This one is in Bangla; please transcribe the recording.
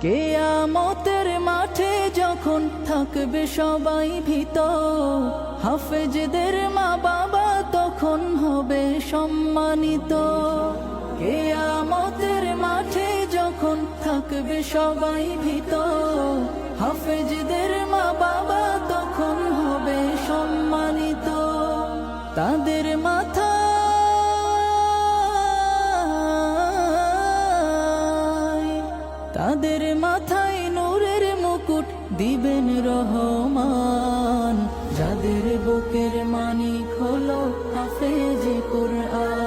কিয়ামতের মাঠে যখন থাকবে সবাই ভীত, হাফেজদের মা বাবা তখন হবে সম্মানিত। কিয়ামতের মাঠে যখন থাকবে সবাই ভীত, হাফেজদের মা বাবা তখন হবে সম্মানিত। তাদের মাথায় নূরের মুকুট দিবেন রহমান, যাদের বুকের মানিক হলো হাফেজে কুরআন।